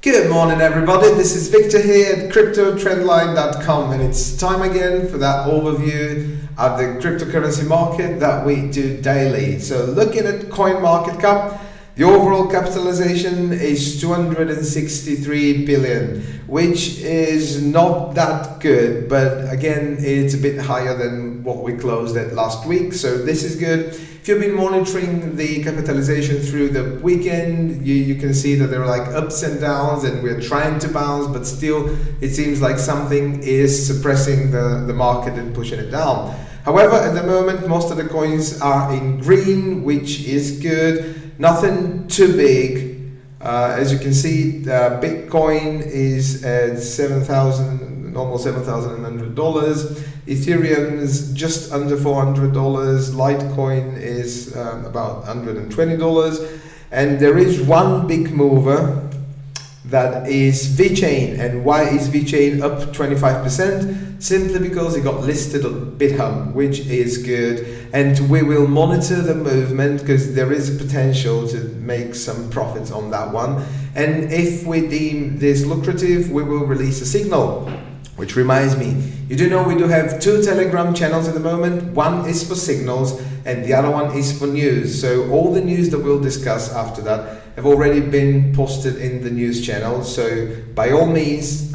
Good morning everybody, this is Victor here at CryptoTrendline.com, and it's time again for that overview of the cryptocurrency market that we do daily. So looking at coin market cap, the overall capitalization is 263 billion, which is not that good, but again it's a bit higher than what we closed at last week, so this is good. If you've been monitoring the capitalization through the weekend, you can see that there are like ups and downs, and we're trying to bounce, but still it seems like something is suppressing the market and pushing it down. However, at the moment most of the coins are in green, which is good. Nothing too big. As you can see, Bitcoin is at almost $7,100. Ethereum is just under $400. Litecoin is about $120. And there is one big mover, that is VeChain. And why is VeChain up 25%? Simply because it got listed on BitHub, which is good, and we will monitor the movement because there is a potential to make some profits on that one. And if we deem this lucrative, we will release a signal. Which reminds me, you do know we do have two Telegram channels at the moment. One is for signals and the other one is for news. So all the news that we'll discuss after that have already been posted in the news channel. So by all means,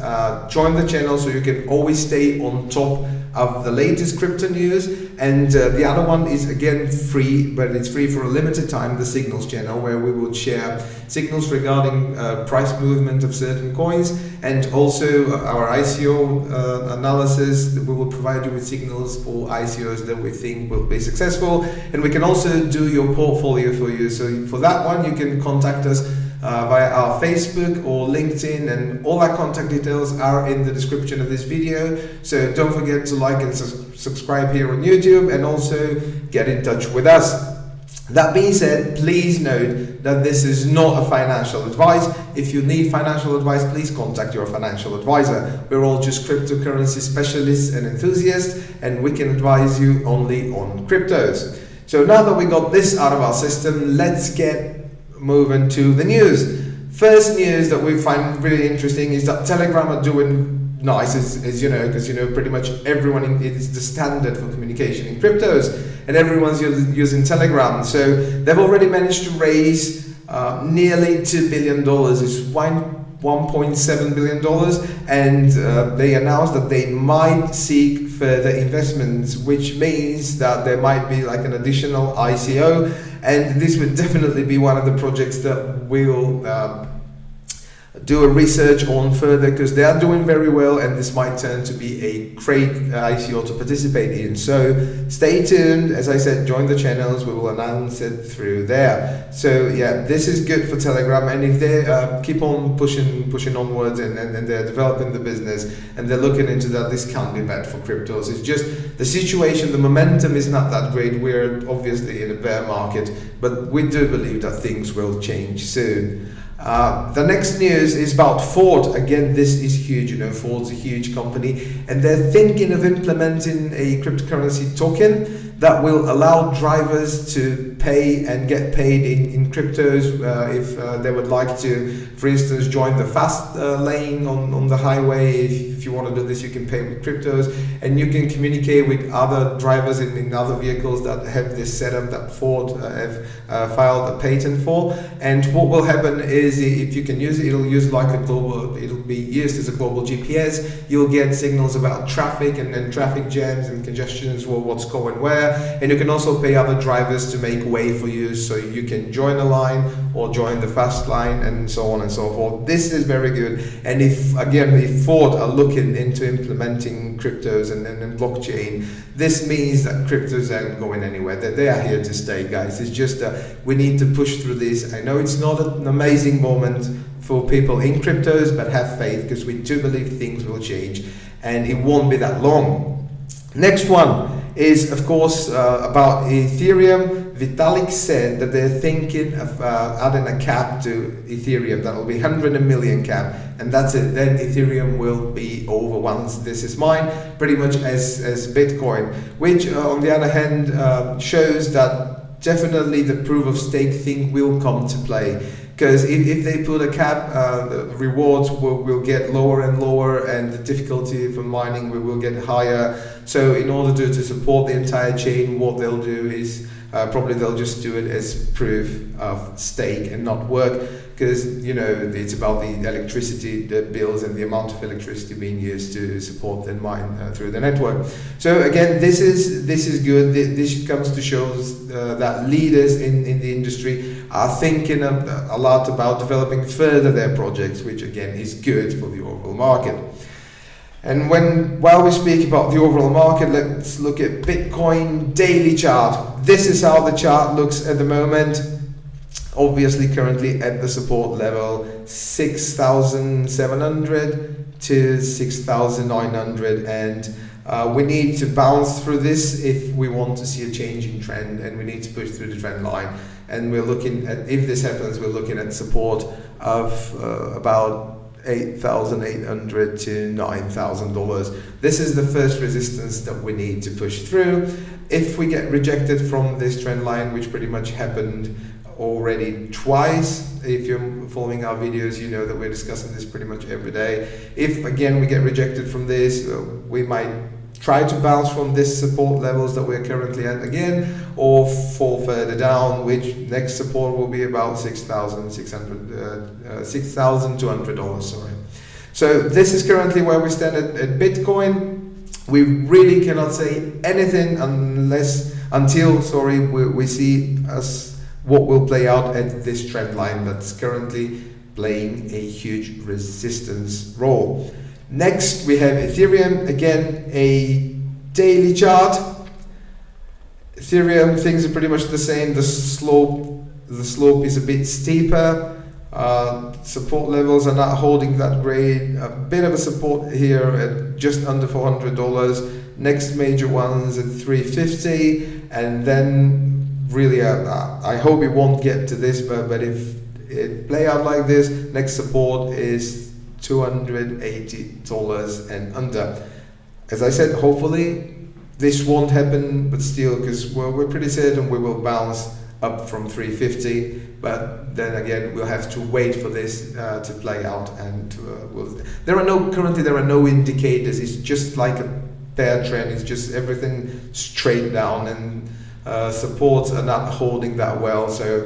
join the channel so you can always stay on top of the latest crypto news. And the other one is again free, but it's free for a limited time, the signals channel, where we will share signals regarding price movement of certain coins, and also our ICO analysis. We will provide you with signals for ICOs that we think will be successful, and we can also do your portfolio for you. So for that one you can contact us via our Facebook or LinkedIn, and all our contact details are in the description of this video. So don't forget to like and subscribe here on YouTube, and also get in touch with us. That being said, please note that this is not a financial advice. If you need financial advice, please contact your financial advisor. We're all just cryptocurrency specialists and enthusiasts, and we can advise you only on cryptos. So now that we got this out of our system, let's get moving to the news. First news that we find really interesting is that Telegram are doing nice, as you know, because you know pretty much everyone is the standard for communication in cryptos, and everyone's using Telegram. So they've already managed to raise nearly $2 billion. It's $1.7 billion, and they announced that they might seek further investments, which means that there might be like an additional ICO, and this would definitely be one of the projects that we'll do a research on further, because they are doing very well, and this might turn to be a great ICO to participate in. So stay tuned. As I said, join the channels, we will announce it through there. So yeah, this is good for Telegram, and if they keep on pushing onwards and they're developing the business and they're looking into that, this can't be bad for cryptos. It's just the situation, the momentum is not that great. We're obviously in a bear market, but we do believe that things will change soon. The next news is about Ford. Again, this is huge. You know, Ford's a huge company, and they're thinking of implementing a cryptocurrency token that will allow drivers to pay and get paid in cryptos if they would like to, for instance, join the fast lane on the highway. If you want to do this, you can pay with cryptos, and you can communicate with other drivers in other vehicles that have this setup that Ford have filed a patent for. And what will happen is, if you can use it, it'll use like a global, it'll be used as a global GPS. You'll get signals about traffic and traffic jams and congestions, or what's going where, and you can also pay other drivers to make way for you, so you can join a line or join the fast line, and so on and so forth. This is very good. And if Ford are looking into implementing cryptos and blockchain, this means that cryptos aren't going anywhere. They are here to stay, guys. It's just we need to push through this. I know it's not an amazing moment for people in cryptos, but have faith, because we do believe things will change, and it won't be that long. Next one is, of course, about Ethereum. Vitalik said that they're thinking of adding a cap to Ethereum that will be 100 million cap, and that's it. Then Ethereum will be over once this is mined, pretty much as Bitcoin, which on the other hand shows that definitely the proof of stake thing will come to play. because if they put a cap, the rewards will get lower and lower, and the difficulty for mining will get higher. So in order to support the entire chain, what they'll do is probably they'll just do it as proof of stake and not work, because it's about the electricity bills and the amount of electricity being used to support the mine through the network. So again, this is good. This comes to show that leaders in the industry are thinking a lot about developing further their projects, which again is good for the overall market. And while we speak about the overall market, let's look at Bitcoin daily chart. This is how the chart looks at the moment. Obviously currently at the support level 6,700 to 6,900, and we need to bounce through this if we want to see a change in trend, and we need to push through the trend line. And we're looking at, if this happens, we're looking at support of about $8,800 to $9,000. This is the first resistance that we need to push through. If we get rejected from this trend line, which pretty much happened already twice, if you're following our videos, you know that we're discussing this pretty much every day. If again we get rejected from this, we might try to bounce from this support levels that we're currently at again, or fall further down, which next support will be about $6,200. Sorry. So this is currently where we stand at Bitcoin. We really cannot say anything until we see what will play out at this trend line that's currently playing a huge resistance role. Next we have Ethereum, again a daily chart. Ethereum, things are pretty much the same. The slope is a bit steeper. Support levels are not holding that great. A bit of a support here at just under $400. Next major ones at $350, and then really I hope it won't get to this, but if it play out like this, next support is $280 and under. As I said, hopefully this won't happen, but still, because we're pretty certain we will bounce up from 350, but then again we'll have to wait for this to play out, and currently there are no indicators. It's just like a bear trend. It's just everything straight down, and supports are not holding that well. So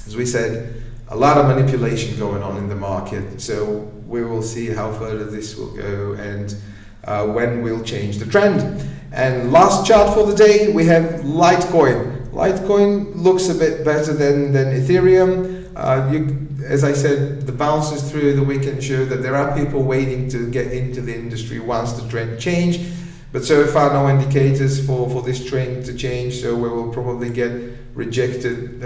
as we said, a lot of manipulation going on in the market, so we will see how further this will go, and when we'll change the trend. And last chart for the day, we have Litecoin. Litecoin looks a bit better than Ethereum. As I said, the bounces through the weekend show that there are people waiting to get into the industry once the trend change. But so far, no indicators for this trend to change, so we will probably get rejected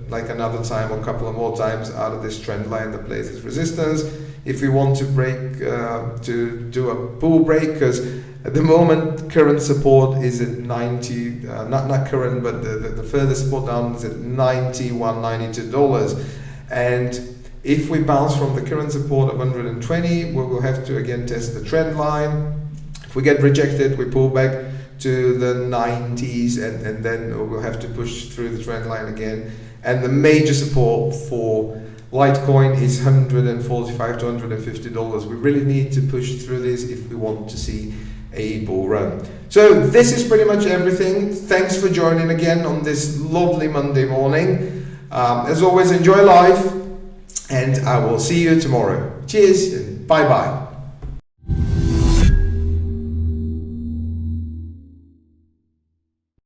like another time or a couple of more times out of this trend line that plays as resistance. If we want to break, to do a bull break, because at the moment current support is at 90, not current, but the further support down is at $91.92. And if we bounce from the current support of 120, we will have to again test the trend line. If we get rejected, we pull back to the 90s, and then we'll have to push through the trend line again. And the major support for Litecoin is $145 to $150. We really need to push through this if we want to see a bull run. So this is pretty much everything. Thanks for joining again on this lovely Monday morning. As always, enjoy life, and I will see you tomorrow. Cheers and bye bye.